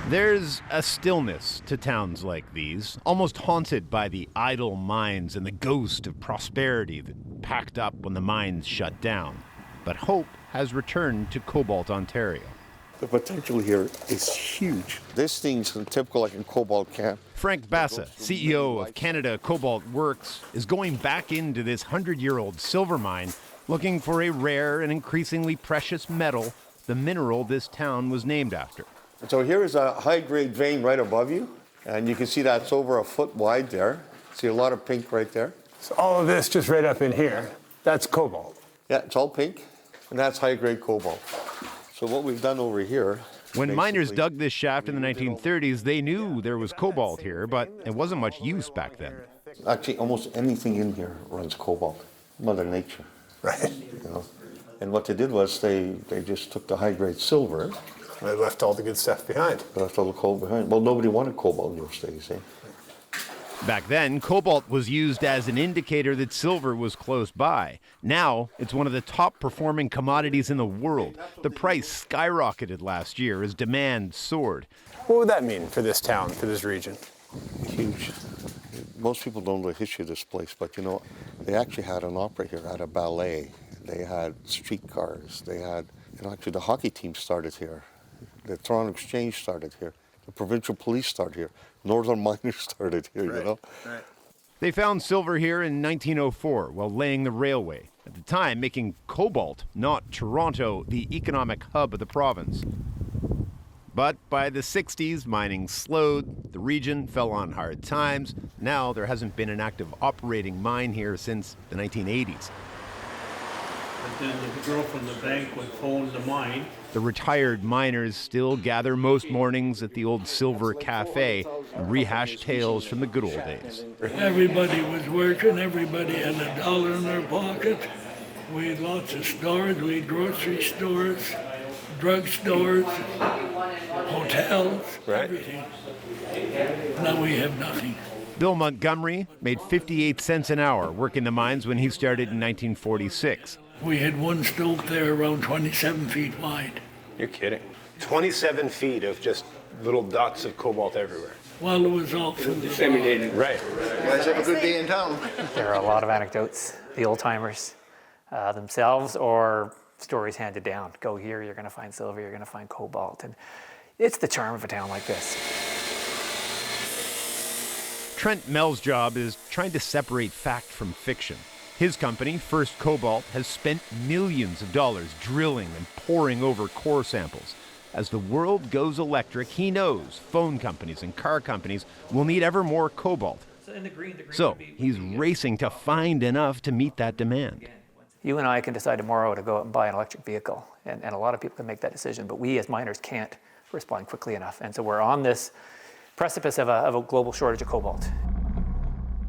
There's a stillness to towns like these, almost haunted by the idle mines and the ghost of prosperity that packed up when the mines shut down. But hope has returned to Cobalt, Ontario. The potential here is huge. This thing's typical like a cobalt camp. Frank Bassa, CEO of Canada Cobalt Works, is going back into this 100-year-old silver mine looking for a rare and increasingly precious metal, the mineral this town was named after. So here is a high-grade vein right above you, and you can see that's over a foot wide there. See a lot of pink right there. So all of this just right up in here, that's cobalt. Yeah, it's all pink, and that's high-grade cobalt. So what we've done over here... When miners dug this shaft in the 1930s, they knew there was cobalt here, but it wasn't much use back then. Actually, almost anything in here runs cobalt. Mother Nature. Right. You know? And what they did was they just took the high-grade silver. They left all the good stuff behind. They left all the cobalt behind. Well, nobody wanted cobalt in those days, eh? Back then, cobalt was used as an indicator that silver was close by. Now, it's one of the top performing commodities in the world. The price skyrocketed last year as demand soared. What would that mean for this town, for this region? Huge. Most people don't know the history of this place, but you know, they actually had an opera here, had a ballet. They had streetcars. They had, actually the hockey team started here. The Toronto Exchange started here. The provincial police started here. Northern miners started here, right, you know. Right. They found silver here in 1904 while laying the railway, at the time making Cobalt, not Toronto, the economic hub of the province. But by the 60s, mining slowed, the region fell on hard times. Now there hasn't been an active operating mine here since the 1980s. And then the girl from the bank would phone the mine. The retired miners still gather most mornings at the old Silver Cafe and rehash tales from the good old days. Everybody was working, everybody had $1 in their pocket. We had lots of stores, we had grocery stores, drugstores, hotels, right, everything. Now we have nothing. Bill Montgomery made 58 cents an hour working the mines when he started in 1946. We had one stope there around 27 feet wide. You're kidding. 27 feet of just little dots of cobalt everywhere. Well, it was all through the Disseminated. Right. You guys have a good day in town. There are a lot of anecdotes, the old-timers themselves, or stories handed down. Go here, you're going to find silver, you're going to find cobalt. And it's the charm of a town like this. Trent Mell's job is trying to separate fact from fiction. His company, First Cobalt, has spent millions of dollars drilling and poring over core samples. As the world goes electric, he knows phone companies and car companies will need ever more cobalt. So he's racing to find enough to meet that demand. You and I can decide tomorrow to go out and buy an electric vehicle, and a lot of people can make that decision, but we as miners can't respond quickly enough. And so we're on this precipice of a global shortage of cobalt.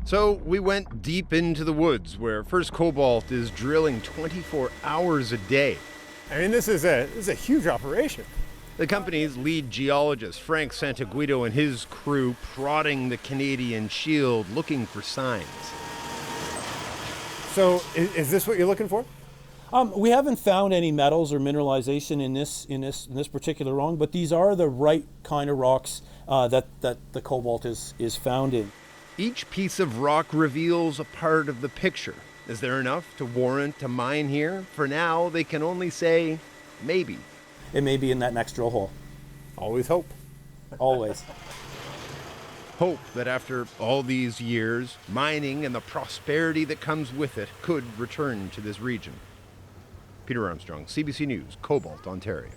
So we went deep into the woods where First Cobalt is drilling 24 hours a day. I mean, this is a huge operation. The company's lead geologist, Frank Santaguido, and his crew prodding the Canadian Shield looking for signs. So is this what you're looking for? We haven't found any metals or mineralization in this particular rock, but these are the right kind of rocks that the cobalt is found in. Each piece of rock reveals a part of the picture. Is there enough to warrant a mine here? For now, they can only say, maybe. It may be in that next drill hole. Always hope. Always. Hope that after all these years, mining and the prosperity that comes with it could return to this region. Peter Armstrong, CBC News, Cobalt, Ontario.